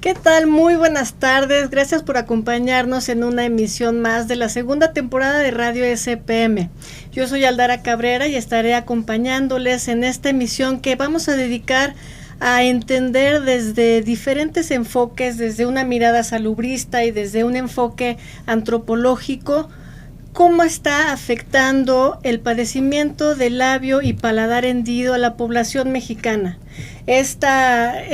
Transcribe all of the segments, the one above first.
¿Qué tal? Muy buenas tardes. Gracias por acompañarnos en una emisión más de la segunda temporada de Radio SPM. Yo soy Aldara Cabrera y estaré acompañándoles en esta emisión que vamos a dedicar a entender desde diferentes enfoques, desde una mirada salubrista y desde un enfoque antropológico, cómo está afectando el padecimiento de labio y paladar hendido a la población mexicana. Esta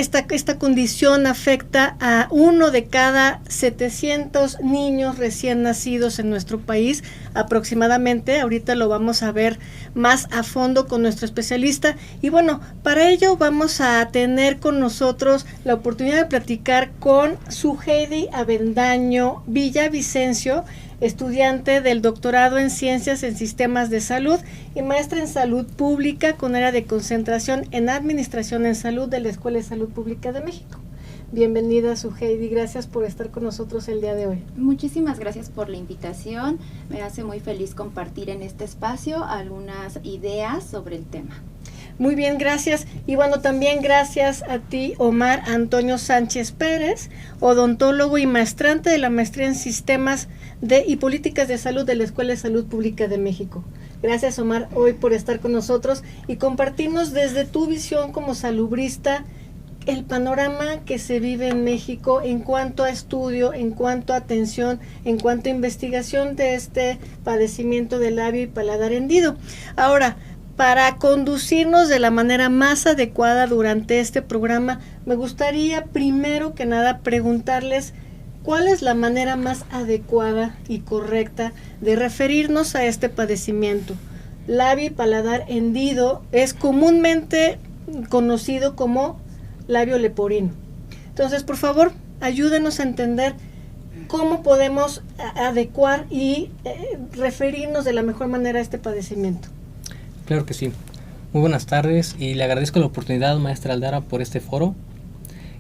condición afecta a 1 de cada 700 niños recién nacidos en nuestro país aproximadamente. Ahorita lo vamos a ver más a fondo con nuestro especialista. Y bueno, para ello vamos a tener con nosotros la oportunidad de platicar con Suheidi Avendaño Villavicencio, estudiante del doctorado en Ciencias en Sistemas de Salud y maestra en Salud Pública con área de concentración en Administración en Salud de la Escuela de Salud Pública de México. Bienvenida, Suheidi, gracias por estar con nosotros el día de hoy. Muchísimas gracias por la invitación, me hace muy feliz compartir en este espacio algunas ideas sobre el tema. Muy bien, gracias. Y bueno, también gracias a ti, Omar Antonio Sánchez Pérez, odontólogo y maestrante de la maestría en Sistemas y Políticas de Salud de la Escuela de Salud Pública de México. Gracias, Omar, hoy por estar con nosotros y compartirnos desde tu visión como salubrista el panorama que se vive en México en cuanto a estudio, en cuanto a atención, en cuanto a investigación de este padecimiento de labio y paladar hendido. Ahora, para conducirnos de la manera más adecuada durante este programa, me gustaría primero que nada preguntarles cuál es la manera más adecuada y correcta de referirnos a este padecimiento. Labio y paladar hendido es comúnmente conocido como labio leporino. Entonces, por favor, ayúdenos a entender cómo podemos adecuar y referirnos de la mejor manera a este padecimiento. Claro que sí. Muy buenas tardes y le agradezco la oportunidad, maestra Aldara, por este foro.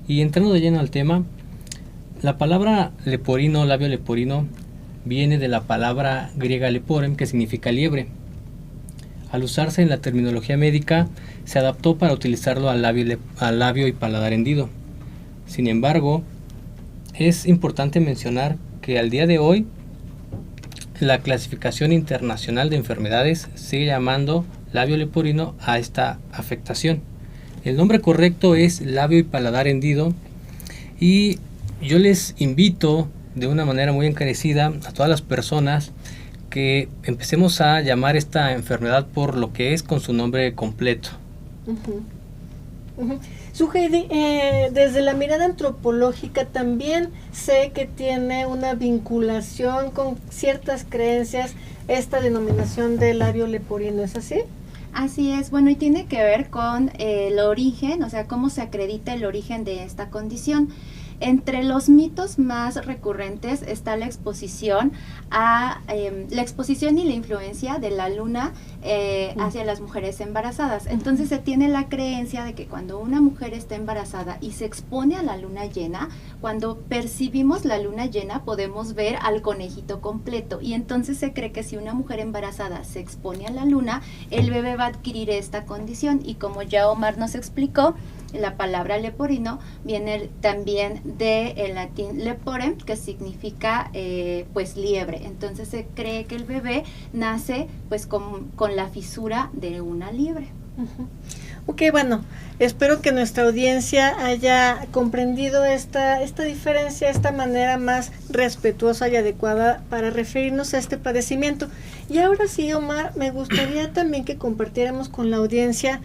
Y entrando de lleno al tema, la palabra leporino, labio leporino, viene de la palabra griega leporem, que significa liebre. Al usarse en la terminología médica, se adaptó para utilizarlo al labio y paladar hendido. Sin embargo, es importante mencionar que al día de hoy, la clasificación internacional de enfermedades sigue llamando labio leporino a esta afectación. El nombre correcto es labio y paladar hendido y yo les invito de una manera muy encarecida a todas las personas que empecemos a llamar esta enfermedad por lo que es con su nombre completo. Suheidi, desde la mirada antropológica también sé que tiene una vinculación con ciertas creencias esta denominación de labio leporino, ¿es así? Así es, bueno, y tiene que ver con el origen, o sea, cómo se acredita el origen de esta condición. Entre los mitos más recurrentes está la exposición y la influencia de la luna hacia las mujeres embarazadas. Entonces se tiene la creencia de que cuando una mujer está embarazada y se expone a la luna llena, cuando percibimos la luna llena podemos ver al conejito completo y entonces se cree que si una mujer embarazada se expone a la luna, el bebé va a adquirir esta condición y como ya Omar nos explicó, la palabra leporino viene también del latín leporem, que significa pues liebre. Entonces se cree que el bebé nace pues con la fisura de una liebre. Ok, bueno, espero que nuestra audiencia haya comprendido esta diferencia, esta manera más respetuosa y adecuada para referirnos a este padecimiento. Y ahora sí, Omar, me gustaría también que compartiéramos con la audiencia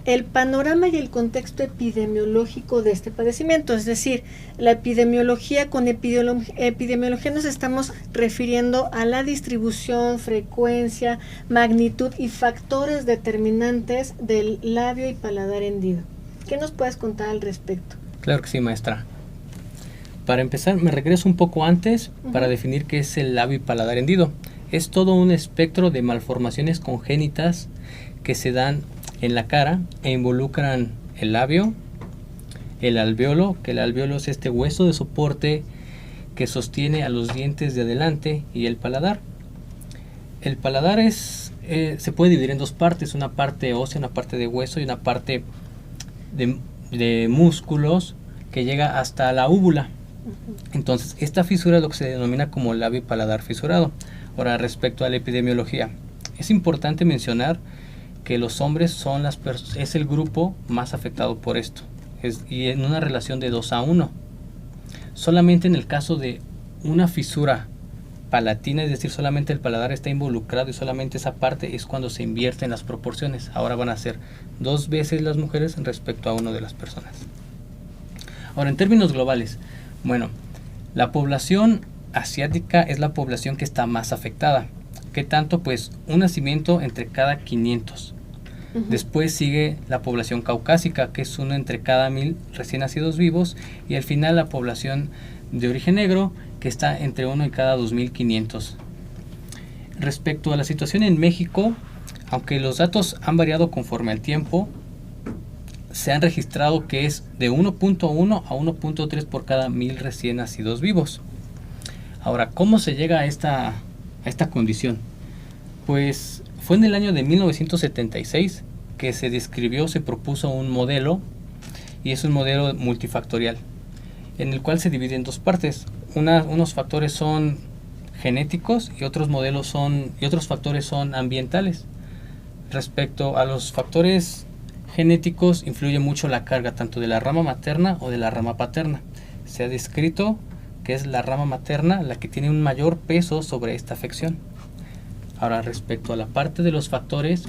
el panorama y el contexto epidemiológico de este padecimiento, es decir, la epidemiología, con epidemiología nos estamos refiriendo a la distribución, frecuencia, magnitud y factores determinantes del labio y paladar hendido. ¿Qué nos puedes contar al respecto? Claro que sí, maestra. Para empezar, me regreso un poco antes para definir qué es el labio y paladar hendido. Es todo un espectro de malformaciones congénitas que se dan en la cara e involucran el labio, el alvéolo, que el alvéolo es este hueso de soporte que sostiene a los dientes de adelante, y el paladar. El paladar se puede dividir en dos partes, una parte ósea, una parte de hueso y una parte de músculos que llega hasta la úvula. Entonces, esta fisura es lo que se denomina como labio paladar fisurado. Ahora, respecto a la epidemiología, es importante mencionar que los hombres es el grupo más afectado por esto, y en una relación de 2:1. Solamente en el caso de una fisura palatina, es decir, solamente el paladar está involucrado y solamente esa parte, es cuando se invierten las proporciones. Ahora van a ser 2 veces las mujeres respecto a 1 de las personas. Ahora, en términos globales, bueno, la población asiática es la población que está más afectada. ¿Qué tanto? Pues un nacimiento entre cada 500. Después sigue la población caucásica, que es uno entre cada 1000 recién nacidos vivos, y al final la población de origen negro, que está entre 1 en cada 2500. Respecto a la situación en México, aunque los datos han variado conforme al tiempo, se han registrado que es de 1.1 a 1.3 por cada 1000 recién nacidos vivos. Ahora, ¿cómo se llega a esta condición? Pues fue en el año de 1976 que se propuso un modelo, y es un modelo multifactorial, en el cual se divide en 2 partes. Unos factores son genéticos y otros factores son ambientales. Respecto a los factores genéticos, influye mucho la carga tanto de la rama materna o de la rama paterna. Se ha descrito que es la rama materna la que tiene un mayor peso sobre esta afección. Ahora, respecto a la parte de los factores,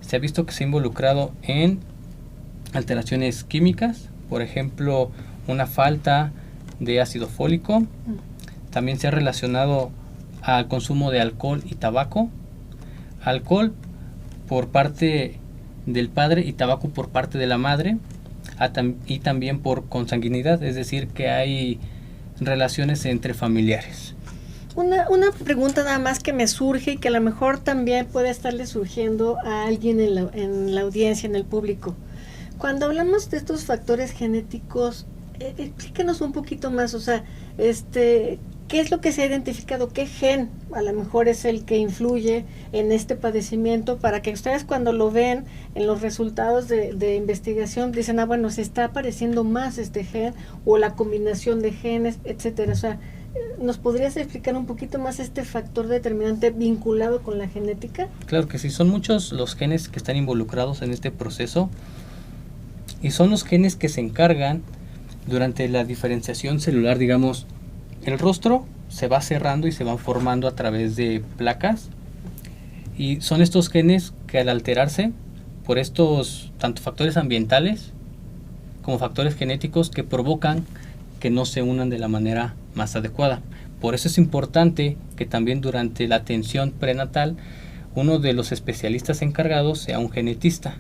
se ha visto que se ha involucrado en alteraciones químicas, por ejemplo, una falta de ácido fólico. También se ha relacionado al consumo de alcohol y tabaco. Alcohol por parte del padre y tabaco por parte de la madre, y también por consanguinidad, es decir, que hay relaciones entre familiares. Una pregunta nada más que me surge y que a lo mejor también puede estarle surgiendo a alguien en la audiencia, en el público. Cuando hablamos de estos factores genéticos, explícanos un poquito más, o sea, ¿qué es lo que se ha identificado? ¿Qué gen a lo mejor es el que influye en este padecimiento? Para que ustedes cuando lo ven en los resultados de investigación dicen, bueno, se está apareciendo más este gen o la combinación de genes, etcétera. O sea, ¿nos podrías explicar un poquito más este factor determinante vinculado con la genética? Claro que sí, son muchos los genes que están involucrados en este proceso, y son los genes que se encargan durante la diferenciación celular. Digamos, el rostro se va cerrando y se van formando a través de placas, y son estos genes que, al alterarse por estos tanto factores ambientales como factores genéticos, que provocan que no se unan de la manera más adecuada. Por eso es importante que también durante la atención prenatal uno de los especialistas encargados sea un genetista.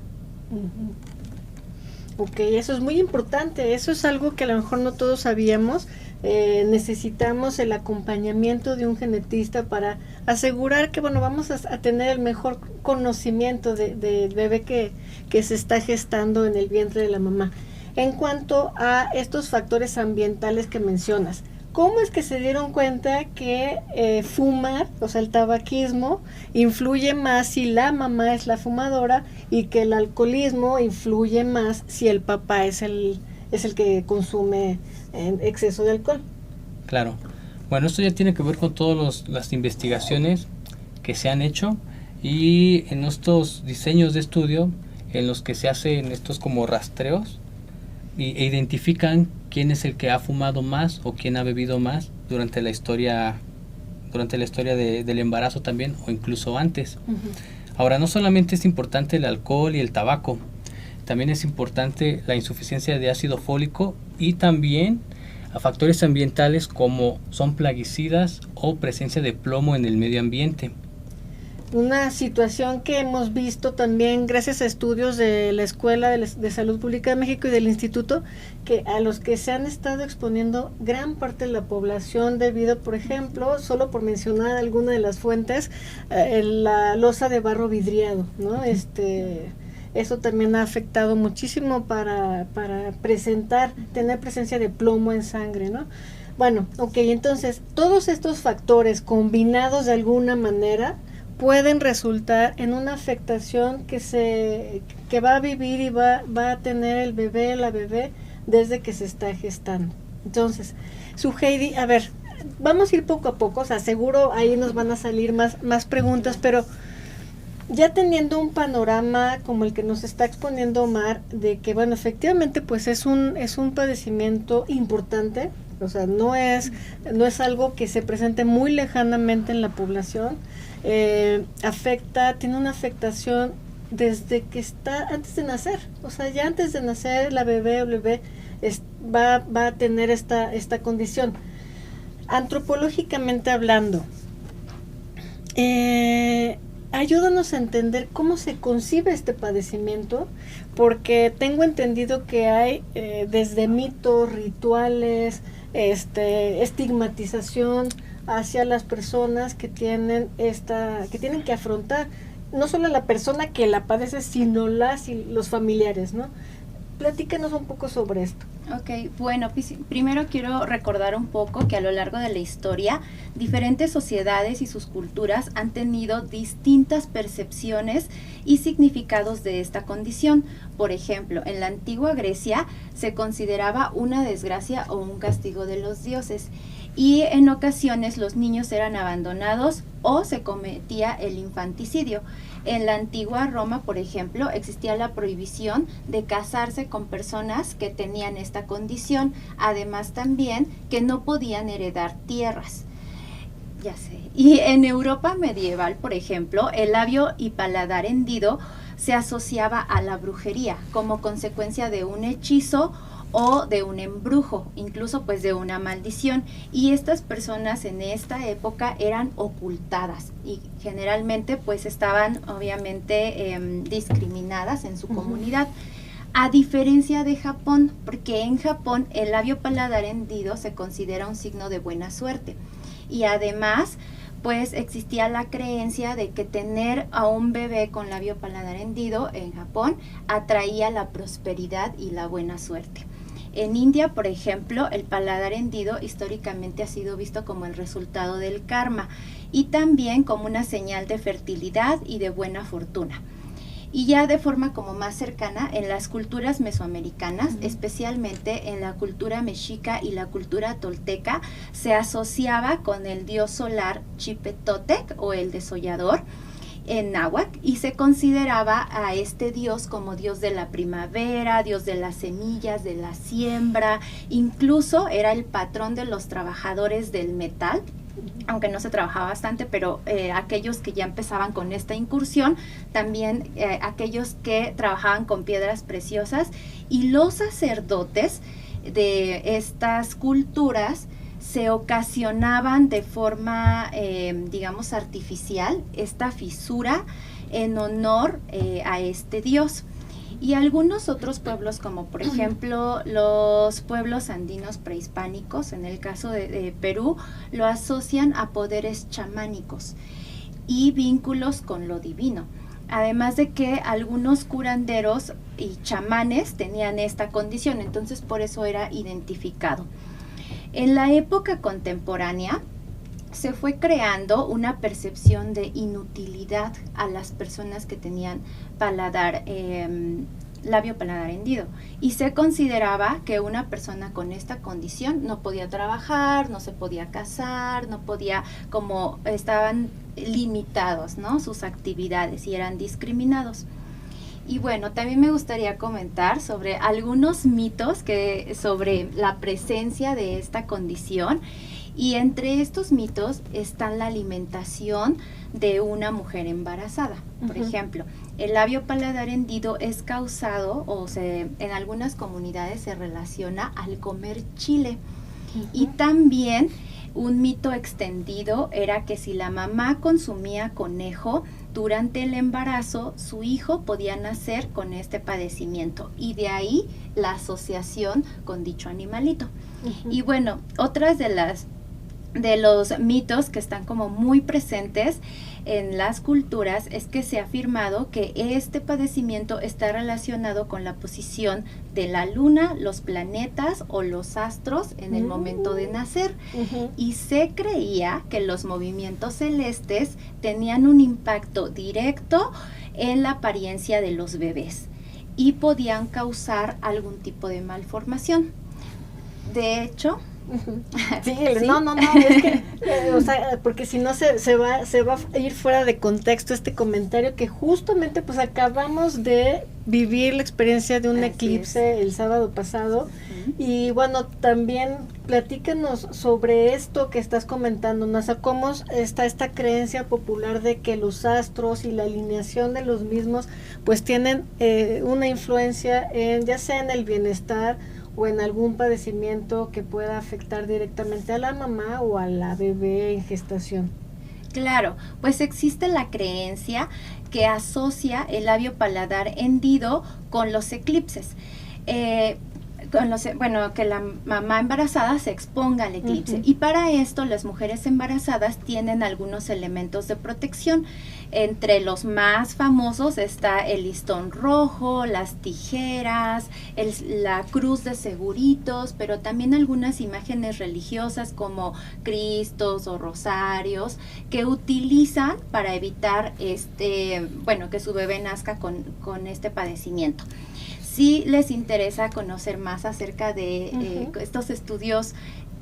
Ok, eso es muy importante. Eso es algo que a lo mejor no todos sabíamos. Necesitamos el acompañamiento de un genetista para asegurar que, bueno, vamos a tener el mejor conocimiento del bebé que se está gestando en el vientre de la mamá. En cuanto a estos factores ambientales que mencionas, ¿cómo es que se dieron cuenta que fumar, o sea, el tabaquismo, influye más si la mamá es la fumadora, y que el alcoholismo influye más si el papá es el que consume en exceso de alcohol? Claro. Bueno, esto ya tiene que ver con todas las investigaciones que se han hecho, y en estos diseños de estudio en los que se hacen estos como rastreos e identifican quién es el que ha fumado más o quién ha bebido más durante la historia del embarazo también, o incluso antes. Ahora, no solamente es importante el alcohol y el tabaco, también es importante la insuficiencia de ácido fólico, y también a factores ambientales como son plaguicidas o presencia de plomo en el medio ambiente. Una situación que hemos visto también gracias a estudios de la Escuela de Salud Pública de México y del Instituto, que a los que se han estado exponiendo gran parte de la población debido, por ejemplo, solo por mencionar alguna de las fuentes, la losa de barro vidriado, ¿no? Eso también ha afectado muchísimo para tener presencia de plomo en sangre, ¿no? Bueno, ok, entonces todos estos factores combinados de alguna manera pueden resultar en una afectación que va a vivir y va a tener el bebé, la bebé, desde que se está gestando. Entonces, Heidi, a ver, vamos a ir poco a poco, o sea, seguro ahí nos van a salir más preguntas, pero ya teniendo un panorama como el que nos está exponiendo Omar, de que, bueno, efectivamente, pues es un padecimiento importante, o sea, no es algo que se presente muy lejanamente en la población, tiene una afectación desde que está antes de nacer, o sea, ya antes de nacer la bebé o bebé va a tener esta condición. Antropológicamente hablando, ayúdanos a entender cómo se concibe este padecimiento, porque tengo entendido que hay desde mitos, rituales, estigmatización hacia las personas que tienen que afrontar no solo la persona que la padece, sino los familiares, ¿no? Platícanos un poco sobre esto. Ok, bueno, primero quiero recordar un poco que a lo largo de la historia, diferentes sociedades y sus culturas han tenido distintas percepciones y significados de esta condición. Por ejemplo, en la antigua Grecia se consideraba una desgracia o un castigo de los dioses, y en ocasiones los niños eran abandonados o se cometía el infanticidio. En la antigua Roma, por ejemplo, existía la prohibición de casarse con personas que tenían esta condición, además también que no podían heredar tierras. Ya sé. Y en Europa medieval, por ejemplo, el labio y paladar hendido se asociaba a la brujería como consecuencia de un hechizo o de un embrujo, incluso pues de una maldición, y estas personas en esta época eran ocultadas y generalmente pues estaban obviamente discriminadas en su comunidad, a diferencia de Japón, porque en Japón el labio paladar hendido se considera un signo de buena suerte, y además pues existía la creencia de que tener a un bebé con labio paladar hendido en Japón atraía la prosperidad y la buena suerte. En India, por ejemplo, el paladar hendido históricamente ha sido visto como el resultado del karma y también como una señal de fertilidad y de buena fortuna. Y ya de forma como más cercana, en las culturas mesoamericanas, especialmente en la cultura mexica y la cultura tolteca, se asociaba con el dios solar Chipetotec o el desollador en náhuatl, y se consideraba a este dios como dios de la primavera, dios de las semillas, de la siembra, incluso era el patrón de los trabajadores del metal, aunque no se trabajaba bastante, pero aquellos que ya empezaban con esta incursión, también aquellos que trabajaban con piedras preciosas, y los sacerdotes de estas culturas se ocasionaban de forma, digamos, artificial esta fisura en honor a este dios. Y algunos otros pueblos, como por ejemplo los pueblos andinos prehispánicos, en el caso de Perú, lo asocian a poderes chamánicos y vínculos con lo divino. Además de que algunos curanderos y chamanes tenían esta condición, entonces por eso era identificado. En la época contemporánea se fue creando una percepción de inutilidad a las personas que tenían labio paladar hendido, y se consideraba que una persona con esta condición no podía trabajar, no se podía casar, no podía, como estaban limitados, ¿no?, sus actividades y eran discriminados. Y bueno, también me gustaría comentar sobre algunos mitos sobre la presencia de esta condición, y entre estos mitos están la alimentación de una mujer embarazada. Por ejemplo, el labio paladar hendido es causado, en algunas comunidades se relaciona al comer chile. Y también un mito extendido era que si la mamá consumía conejo durante el embarazo, su hijo podía nacer con este padecimiento, y de ahí la asociación con dicho animalito. Y bueno, otras de los mitos que están como muy presentes en las culturas es que se ha afirmado que este padecimiento está relacionado con la posición de la luna, los planetas o los astros en el momento de nacer, y se creía que los movimientos celestes tenían un impacto directo en la apariencia de los bebés. y podían causar algún tipo de malformación. De hecho, sí, ¿sí? no, es que, o sea, porque si no se va a ir fuera de contexto este comentario que justamente pues acabamos de vivir la experiencia de un Así eclipse el sábado pasado. Y bueno, también platícanos sobre esto que estás comentando, Nasa, cómo está esta creencia popular de que los astros y la alineación de los mismos pues tienen una influencia en, ya sea en el bienestar o en algún padecimiento que pueda afectar directamente a la mamá o a la bebé en gestación. Claro, pues existe la creencia que asocia el labio paladar hendido con los eclipses. Que la mamá embarazada se exponga al eclipse. Y para esto las mujeres embarazadas tienen algunos elementos de protección. Entre los más famosos está el listón rojo, las tijeras, la cruz de seguritos, pero también algunas imágenes religiosas como cristos o rosarios que utilizan para evitar que su bebé nazca con este padecimiento. Si les interesa conocer más acerca de estos estudios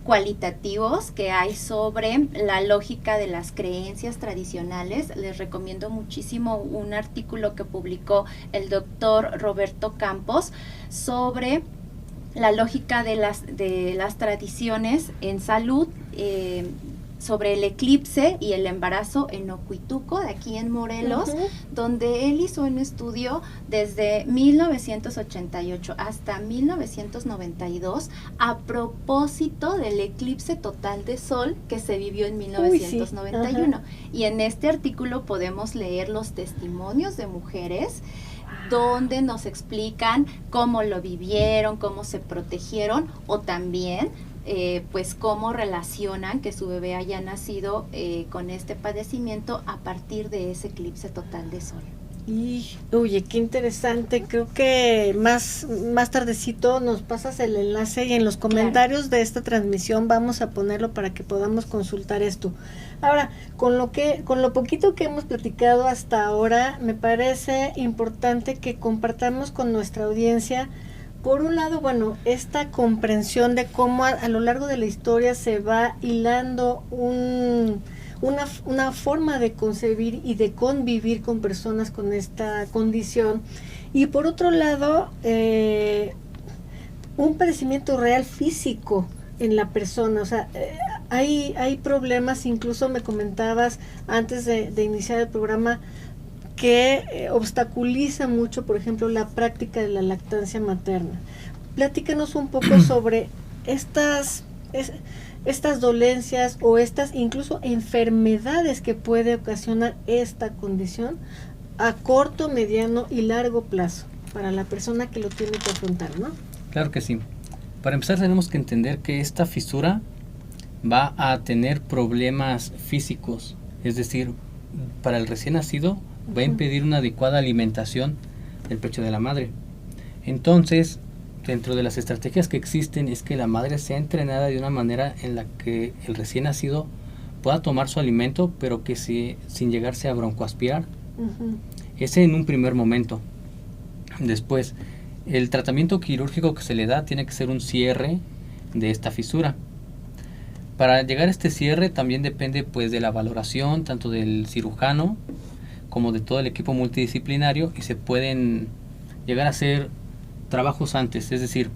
cualitativos que hay sobre la lógica de las creencias tradicionales, les recomiendo muchísimo un artículo que publicó el doctor Roberto Campos sobre la lógica de las tradiciones en salud, sobre el eclipse y el embarazo en Ocuituco, de aquí en Morelos, donde él hizo un estudio desde 1988 hasta 1992 a propósito del eclipse total de sol que se vivió en 1991. Y en este artículo podemos leer los testimonios de mujeres donde nos explican cómo lo vivieron, cómo se protegieron, o también pues cómo relacionan que su bebé haya nacido con este padecimiento a partir de ese eclipse total de sol. Y, oye, qué interesante. Creo que más tardecito nos pasas el enlace y en los comentarios de esta transmisión vamos a ponerlo para que podamos consultar esto. Ahora, con lo poquito que hemos platicado hasta ahora, me parece importante que compartamos con nuestra audiencia, por un lado, bueno, esta comprensión de cómo a lo largo de la historia se va hilando una forma de concebir y de convivir con personas con esta condición. Y por otro lado, un padecimiento real físico en la persona. O sea, hay problemas, incluso me comentabas antes de iniciar el programa, que obstaculiza mucho, por ejemplo, la práctica de la lactancia materna. Platícanos un poco sobre estas dolencias o estas incluso enfermedades que puede ocasionar esta condición a corto, mediano y largo plazo para la persona que lo tiene que afrontar, ¿no? Claro que sí. Para empezar tenemos que entender que esta fisura va a tener problemas físicos, es decir, para el recién nacido va a impedir una adecuada alimentación del pecho de la madre. Entonces, dentro de las estrategias que existen es que la madre sea entrenada de una manera en la que el recién nacido pueda tomar su alimento, pero que sin llegarse a broncoaspirar. Ese en un primer momento. Después, el tratamiento quirúrgico que se le da tiene que ser un cierre de esta fisura. Para llegar a este cierre también depende pues de la valoración tanto del cirujano como de todo el equipo multidisciplinario, y se pueden llegar a hacer trabajos antes, es decir,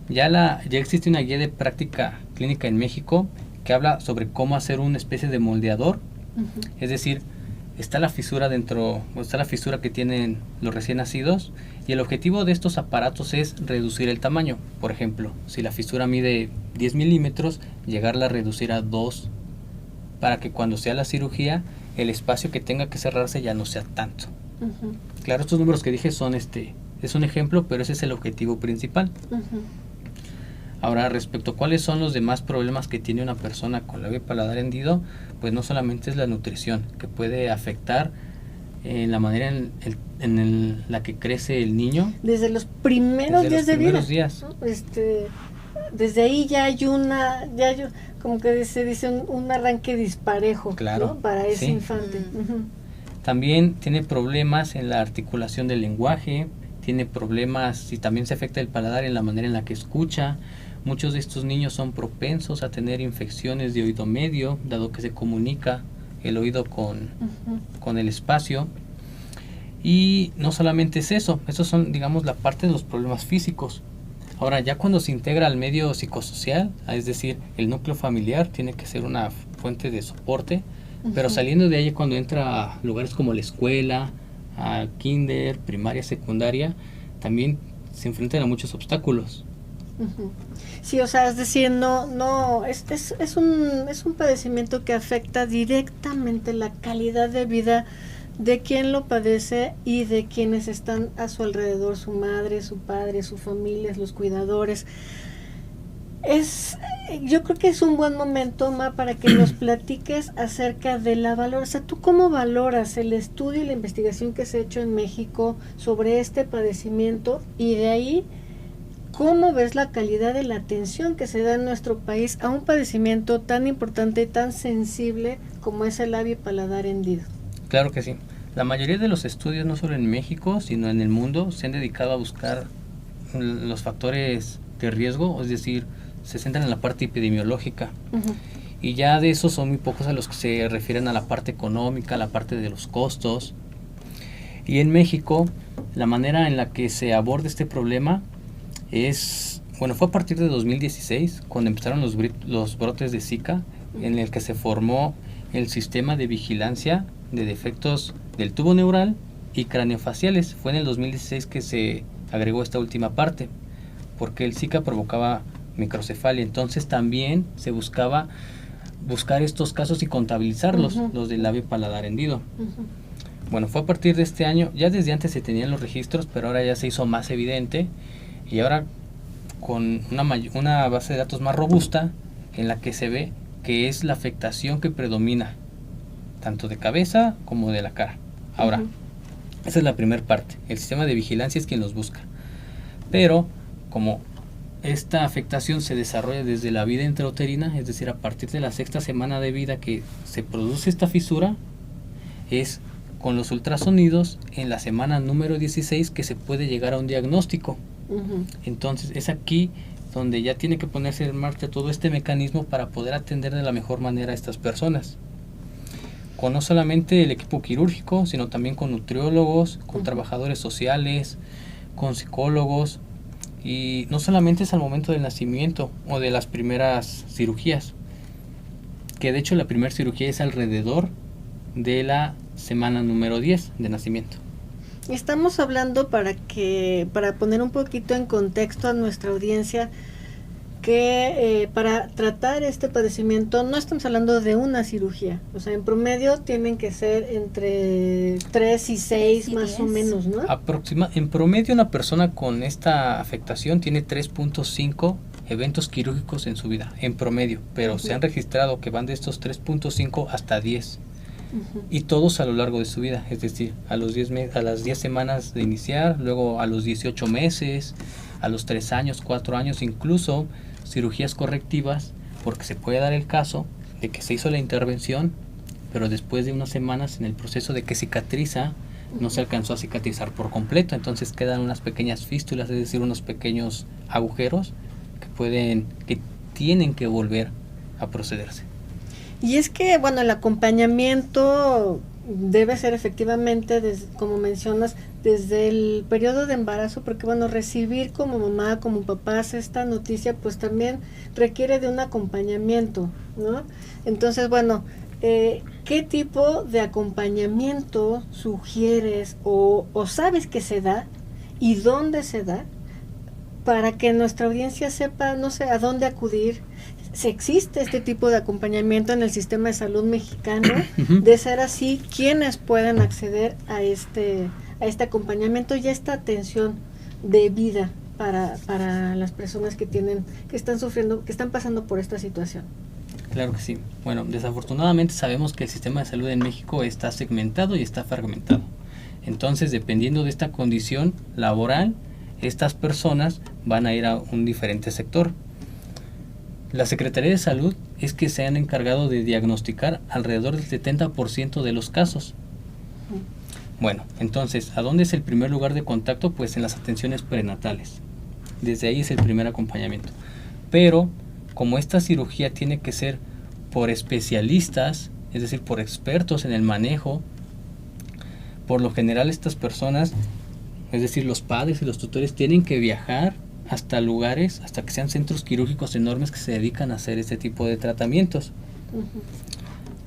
ya existe una guía de práctica clínica en México que habla sobre cómo hacer una especie de moldeador, es decir, está la fisura está la fisura que tienen los recién nacidos, y el objetivo de estos aparatos es reducir el tamaño. Por ejemplo, si la fisura mide 10 milímetros, llegarla a reducir a 2, para que cuando sea la cirugía el espacio que tenga que cerrarse ya no sea tanto. Claro, estos números que dije es un ejemplo, pero ese es el objetivo principal. Ahora, respecto a cuáles son los demás problemas que tiene una persona con labio paladar hendido, pues no solamente es la nutrición, que puede afectar la manera en la que crece el niño. Desde los primeros días de vida. Días. ¿No? Desde ahí ya hay como que se dice un arranque disparejo, claro, ¿no? Para ese infante. También tiene problemas en la articulación del lenguaje, tiene problemas y también se afecta el paladar en la manera en la que escucha. Muchos de estos niños son propensos a tener infecciones de oído medio, dado que se comunica el oído con el espacio. Y no solamente es eso, esos son, digamos, la parte de los problemas físicos. Ahora, ya cuando se integra al medio psicosocial, es decir, el núcleo familiar tiene que ser una fuente de soporte, pero saliendo de ahí, cuando entra a lugares como la escuela, a kinder, primaria, secundaria, también se enfrentan a muchos obstáculos. Sí, o sea, es decir, es un padecimiento que afecta directamente la calidad de vida de quien lo padece y de quienes están a su alrededor, su madre, su padre, su familia, los cuidadores. Yo creo que es un buen momento, Ma, para que nos platiques acerca de la valor. O sea, ¿tú cómo valoras el estudio y la investigación que se ha hecho en México sobre este padecimiento? Y de ahí, ¿cómo ves la calidad de la atención que se da en nuestro país a un padecimiento tan importante y tan sensible como es el labio y paladar hendido? Claro que sí. La mayoría de los estudios, no solo en México, sino en el mundo, se han dedicado a buscar los factores de riesgo, es decir, se centran en la parte epidemiológica. Y ya de esos son muy pocos a los que se refieren a la parte económica, a la parte de los costos. Y en México, la manera en la que se aborda este problema fue a partir de 2016, cuando empezaron los brotes de Zika, en el que se formó el sistema de vigilancia de defectos del tubo neural y craneofaciales. Fue en el 2016 que se agregó esta última parte, porque el Zika provocaba microcefalia. Entonces también se buscaba buscar estos casos y contabilizarlos, los del labio paladar hendido. Bueno, fue a partir de este año. Ya desde antes se tenían los registros, pero ahora ya se hizo más evidente, y ahora con una base de datos más robusta, en la que se ve que es la afectación que predomina, tanto de cabeza como de la cara. Ahora, esa es la primera parte. El sistema de vigilancia es quien los busca. Pero, como esta afectación se desarrolla desde la vida intrauterina, es decir, a partir de la 6ª semana de vida que se produce esta fisura, es con los ultrasonidos en la semana número 16 que se puede llegar a un diagnóstico. Entonces, es aquí donde ya tiene que ponerse en marcha todo este mecanismo para poder atender de la mejor manera a estas personas. Con no solamente el equipo quirúrgico, sino también con nutriólogos, con trabajadores sociales, con psicólogos, y no solamente es al momento del nacimiento o de las primeras cirugías, que de hecho la primera cirugía es alrededor de la semana número 10 de nacimiento. Estamos hablando para poner un poquito en contexto a nuestra audiencia, que para tratar este padecimiento no estamos hablando de una cirugía. O sea, en promedio tienen que ser entre 3 y 6 más 10. O menos, ¿no? En promedio, una persona con esta afectación tiene 3.5 eventos quirúrgicos en su vida, en promedio, pero se han registrado que van de estos 3.5 hasta 10. Y todos a lo largo de su vida, es decir, a las 10 semanas de iniciar, luego a los 18 meses, a los 3 años, 4 años, incluso cirugías correctivas, porque se puede dar el caso de que se hizo la intervención, pero después de unas semanas en el proceso de que cicatriza, no se alcanzó a cicatrizar por completo, entonces quedan unas pequeñas fístulas, es decir, unos pequeños agujeros que tienen que volver a procederse. Y es que, bueno, el acompañamiento debe ser efectivamente, como mencionas, desde el periodo de embarazo, porque, bueno, recibir como mamá, como papás esta noticia, pues también requiere de un acompañamiento, ¿no? Entonces, bueno, ¿qué tipo de acompañamiento sugieres o sabes que se da y dónde se da para que nuestra audiencia sepa, no sé, a dónde acudir? Si existe este tipo de acompañamiento en el sistema de salud mexicano, de ser así, ¿quiénes pueden acceder a este acompañamiento y a esta atención de vida para las personas que están sufriendo, que están pasando por esta situación? Claro que sí. Bueno, desafortunadamente sabemos que el sistema de salud en México está segmentado y está fragmentado. Entonces, dependiendo de esta condición laboral, estas personas van a ir a un diferente sector. La Secretaría de Salud es que se han encargado de diagnosticar alrededor del 70% de los casos. Bueno, entonces, ¿a dónde es el primer lugar de contacto? Pues en las atenciones prenatales. Desde ahí es el primer acompañamiento. Pero, como esta cirugía tiene que ser por especialistas, es decir, por expertos en el manejo, por lo general estas personas, es decir, los padres y los tutores, tienen que viajar hasta lugares, hasta que sean centros quirúrgicos enormes que se dedican a hacer este tipo de tratamientos.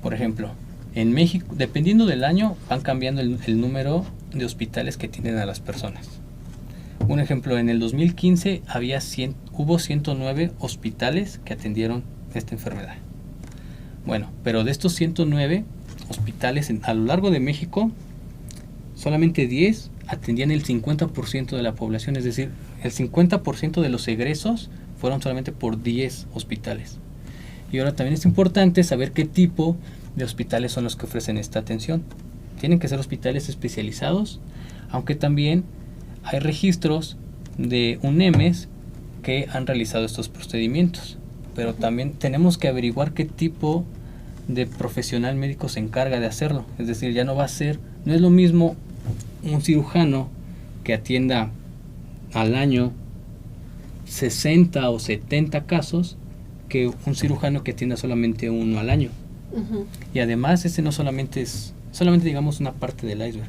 Por ejemplo, en México, dependiendo del año, van cambiando el número de hospitales que tienen a las personas. Un ejemplo, en el 2015 hubo 109 hospitales que atendieron esta enfermedad. Bueno, pero de estos 109 hospitales a lo largo de México, solamente 10 atendían el 50% de la población, es decir, el 50% de los egresos fueron solamente por 10 hospitales. Y ahora también es importante saber qué tipo de hospitales son los que ofrecen esta atención. Tienen que ser hospitales especializados, aunque también hay registros de UNEMES que han realizado estos procedimientos. Pero también tenemos que averiguar qué tipo de profesional médico se encarga de hacerlo. Es decir, ya no es lo mismo un cirujano que atienda al año 60 o 70 casos que un cirujano que atienda solamente uno al año. Y además ese no solamente digamos una parte del iceberg.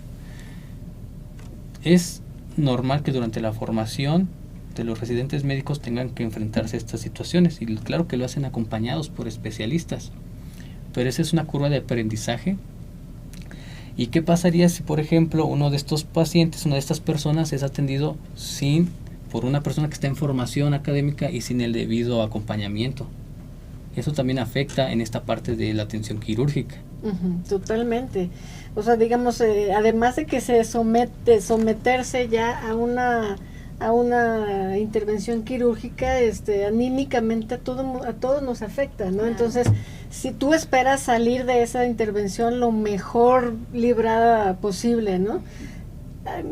Es normal que durante la formación de los residentes médicos tengan que enfrentarse a estas situaciones, y claro que lo hacen acompañados por especialistas, pero esa es una curva de aprendizaje. ¿Y qué pasaría si, por ejemplo, uno de estos pacientes, una de estas personas es atendido por una persona que está en formación académica y sin el debido acompañamiento? Eso también afecta en esta parte de la atención quirúrgica. Totalmente. O sea, digamos, además de que se someterse ya a una intervención quirúrgica, anímicamente a todo nos afecta, ¿no? Entonces, si tú esperas salir de esa intervención lo mejor librada posible, ¿no?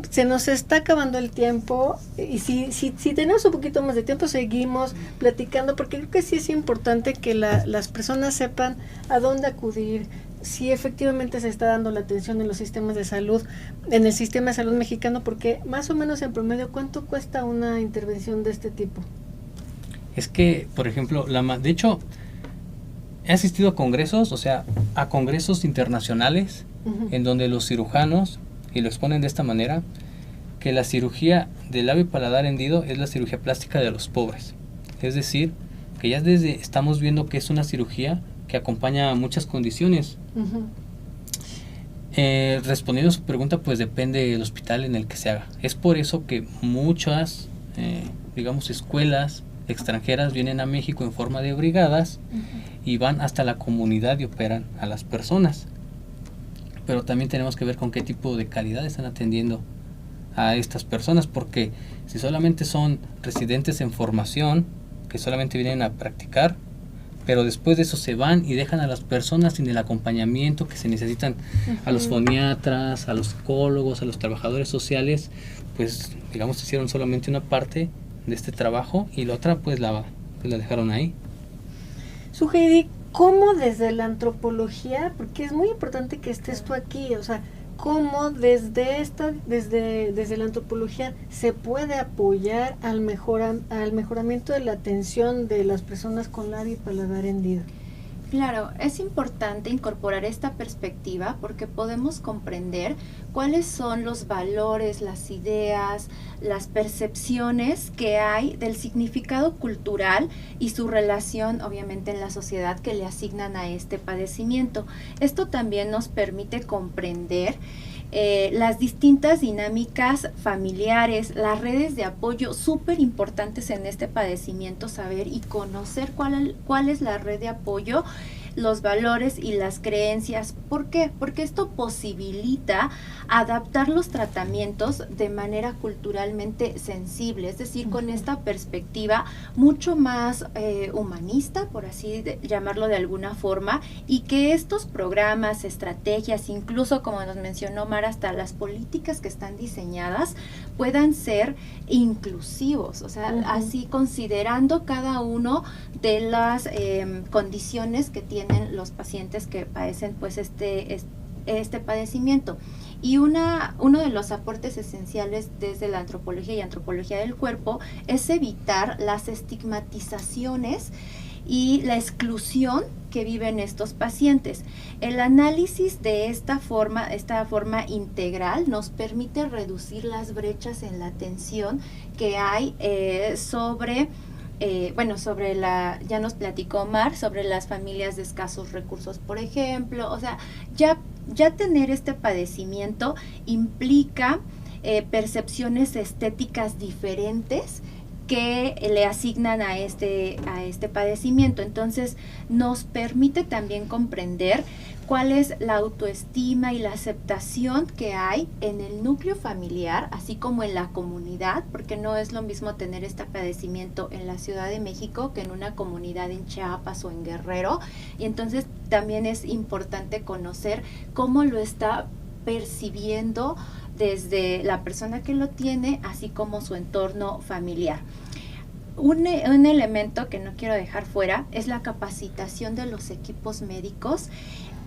Se nos está acabando el tiempo, y si tenemos un poquito más de tiempo seguimos platicando, porque creo que sí es importante que las personas sepan a dónde acudir, si efectivamente se está dando la atención en los sistemas de salud, en el sistema de salud mexicano, porque más o menos en promedio, ¿cuánto cuesta una intervención de este tipo? Es que, por ejemplo, de hecho, he asistido a congresos, o sea, a congresos internacionales, en donde los cirujanos, y lo exponen de esta manera, que la cirugía del labio y paladar hendido es la cirugía plástica de los pobres. Es decir, que ya estamos viendo que es una cirugía que acompaña a muchas condiciones. Respondiendo a su pregunta, pues depende del hospital en el que se haga. Es por eso que muchas, escuelas extranjeras vienen a México en forma de brigadas y van hasta la comunidad y operan a las personas. Pero también tenemos que ver con qué tipo de calidad están atendiendo a estas personas, porque si solamente son residentes en formación, que solamente vienen a practicar, pero después de eso se van y dejan a las personas sin el acompañamiento que se necesitan, a los foniatras, a los psicólogos, a los trabajadores sociales, pues digamos hicieron solamente una parte de este trabajo y la otra pues la dejaron ahí. Heidi, ¿cómo desde la antropología, porque es muy importante que estés tú aquí, o sea, cómo desde la antropología se puede apoyar al mejoramiento de la atención de las personas con labio y paladar hendido? Claro, es importante incorporar esta perspectiva porque podemos comprender cuáles son los valores, las ideas, las percepciones que hay del significado cultural y su relación, obviamente, en la sociedad que le asignan a este padecimiento. Esto también nos permite comprender las distintas dinámicas familiares, las redes de apoyo súper importantes en este padecimiento, saber y conocer cuál es la red de apoyo, los valores y las creencias. ¿Por qué? Porque esto posibilita adaptar los tratamientos de manera culturalmente sensible, es decir, con esta perspectiva mucho más humanista, por así llamarlo de alguna forma, y que estos programas, estrategias, incluso como nos mencionó Mar, hasta las políticas que están diseñadas, puedan ser inclusivos, o sea, así considerando cada uno de las condiciones que tienen los pacientes que padecen pues este padecimiento. Y uno de los aportes esenciales desde la antropología y antropología del cuerpo es evitar las estigmatizaciones y la exclusión que viven estos pacientes. El análisis de esta forma integral nos permite reducir las brechas en la atención que hay sobre ya nos platicó Mar, sobre las familias de escasos recursos, por ejemplo. O sea, ya tener este padecimiento implica percepciones estéticas diferentes que le asignan a este padecimiento. Entonces, nos permite también comprender cuál es la autoestima y la aceptación que hay en el núcleo familiar, así como en la comunidad, porque no es lo mismo tener este padecimiento en la Ciudad de México que en una comunidad en Chiapas o en Guerrero. Y entonces también es importante conocer cómo lo está percibiendo desde la persona que lo tiene, así como su entorno familiar. Un elemento que no quiero dejar fuera es la capacitación de los equipos médicos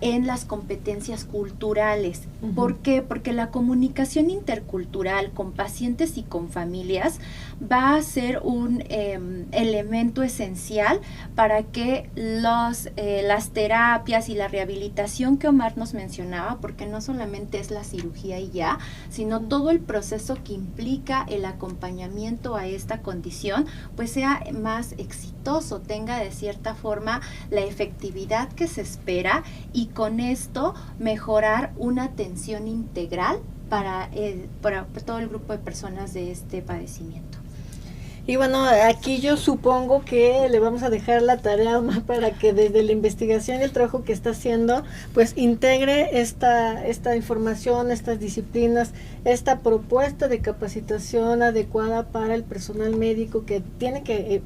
en las competencias culturales. Uh-huh. ¿Por qué? Porque la comunicación intercultural con pacientes y con familias va a ser un elemento esencial para que las terapias y la rehabilitación que Omar nos mencionaba, porque no solamente es la cirugía y ya, sino todo el proceso que implica el acompañamiento a esta condición, pues sea más exitoso, tenga de cierta forma la efectividad que se espera, y con esto mejorar una atención integral para todo el grupo de personas de este padecimiento. Y bueno, aquí yo supongo que le vamos a dejar la tarea a Omar para que desde la investigación y el trabajo que está haciendo, pues integre esta información, estas disciplinas, esta propuesta de capacitación adecuada para el personal médico, que tiene que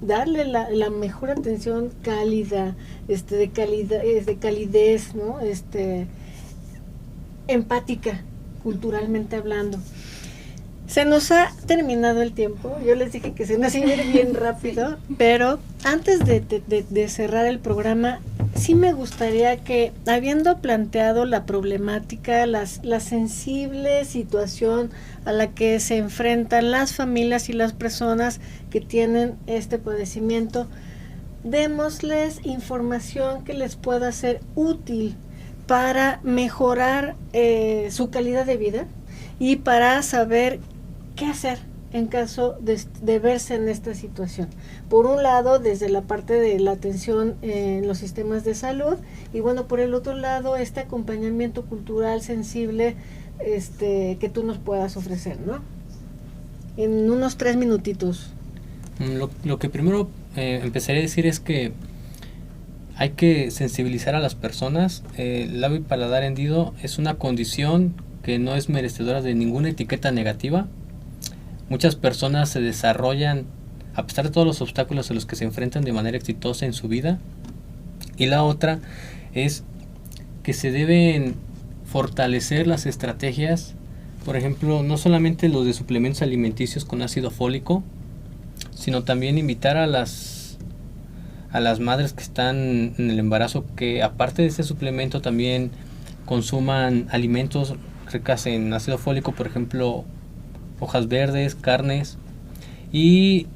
darle la mejor atención cálida, de calidez, ¿no? Empática, culturalmente hablando. Se nos ha terminado el tiempo. Yo les dije que se nos iba a ir bien rápido, pero antes de cerrar el programa, sí me gustaría que, habiendo planteado la problemática, la sensible situación a la que se enfrentan las familias y las personas que tienen este padecimiento, démosles información que les pueda ser útil para mejorar su calidad de vida y para saber qué hacer en caso de verse en esta situación. Por un lado, desde la parte de la atención en los sistemas de salud, y bueno, por el otro lado, este acompañamiento cultural sensible que tú nos puedas ofrecer, ¿no? En unos 3 minutitos. Lo que primero empezaré a decir es que hay que sensibilizar a las personas. El labio y paladar hendido es una condición que no es merecedora de ninguna etiqueta negativa. Muchas personas se desarrollan a pesar de todos los obstáculos a los que se enfrentan de manera exitosa en su vida. Y la otra es que se deben fortalecer las estrategias, por ejemplo, no solamente los de suplementos alimenticios con ácido fólico, sino también invitar a las madres que están en el embarazo que, aparte de este suplemento, también consuman alimentos ricas en ácido fólico, por ejemplo, hojas verdes, carnes, y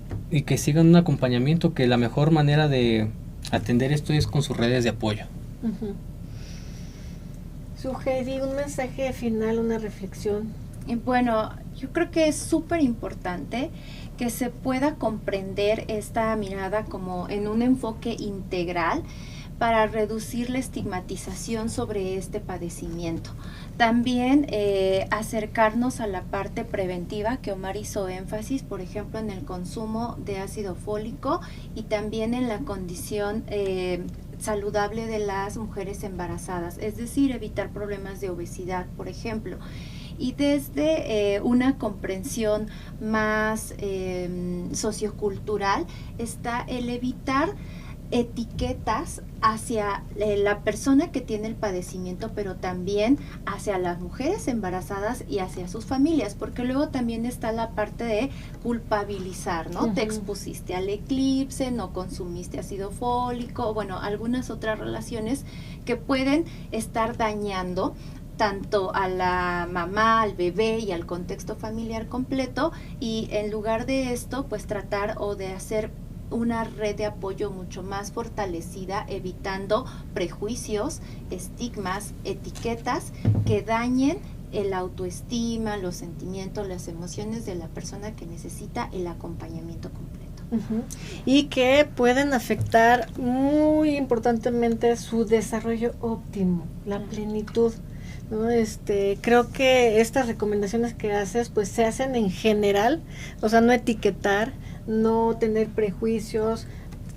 que sigan un acompañamiento, que la mejor manera de atender esto es con sus redes de apoyo. Uh-huh. Sugeri, un mensaje final, una reflexión. Bueno, yo creo que es súper importante que se pueda comprender esta mirada como en un enfoque integral para reducir la estigmatización sobre este padecimiento. También acercarnos a la parte preventiva, que Omar hizo énfasis, por ejemplo, en el consumo de ácido fólico y también en la condición saludable de las mujeres embarazadas, es decir, evitar problemas de obesidad, por ejemplo. Y desde una comprensión más sociocultural está el evitar etiquetas hacia la persona que tiene el padecimiento, pero también hacia las mujeres embarazadas y hacia sus familias, porque luego también está la parte de culpabilizar, ¿no? Uh-huh. Te expusiste al eclipse, no consumiste ácido fólico, bueno, algunas otras relaciones que pueden estar dañando tanto a la mamá, al bebé y al contexto familiar completo, y en lugar de esto, pues tratar o de hacer una red de apoyo mucho más fortalecida, evitando prejuicios, estigmas, etiquetas que dañen el autoestima, los sentimientos, las emociones de la persona que necesita el acompañamiento completo. Uh-huh. Y que pueden afectar muy importantemente su desarrollo óptimo, la plenitud, ¿no? Creo que estas recomendaciones que haces pues se hacen en general, o sea, no etiquetar, no tener prejuicios,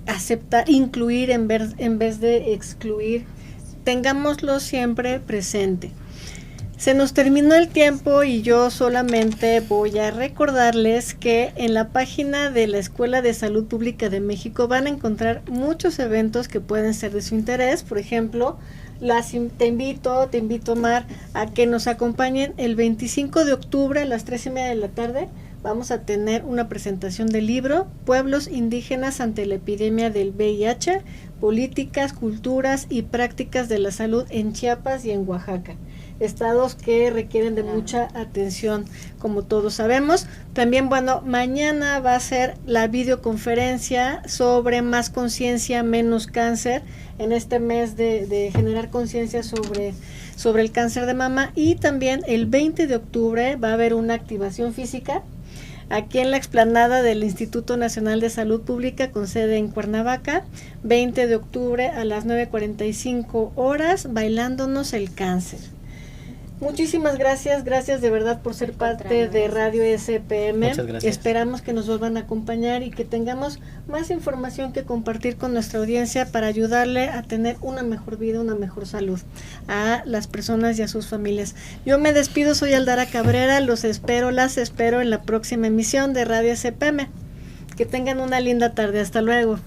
aceptar, incluir en vez de excluir, tengámoslo siempre presente. Se nos terminó el tiempo y yo solamente voy a recordarles que en la página de la Escuela de Salud Pública de México van a encontrar muchos eventos que pueden ser de su interés. Por ejemplo, te invito, Mar, a que nos acompañen el 25 de octubre a las 3:30 de la tarde. Vamos a tener una presentación del libro Pueblos indígenas ante la epidemia del VIH, políticas, culturas y prácticas de la salud en Chiapas y en Oaxaca. Estados que requieren de mucha atención, como todos sabemos. También, bueno, mañana va a ser la videoconferencia sobre más conciencia, menos cáncer, en este mes de generar conciencia sobre el cáncer de mama. Y también el 20 de octubre va a haber una activación física aquí en la explanada del Instituto Nacional de Salud Pública con sede en Cuernavaca, 20 de octubre a las 9:45 horas, bailándonos el cáncer. Muchísimas gracias de verdad por ser parte de Radio SPM. Muchas gracias. Esperamos que nos vuelvan a acompañar y que tengamos más información que compartir con nuestra audiencia para ayudarle a tener una mejor vida, una mejor salud a las personas y a sus familias. Yo me despido, soy Aldara Cabrera, las espero en la próxima emisión de Radio SPM. Que tengan una linda tarde, hasta luego.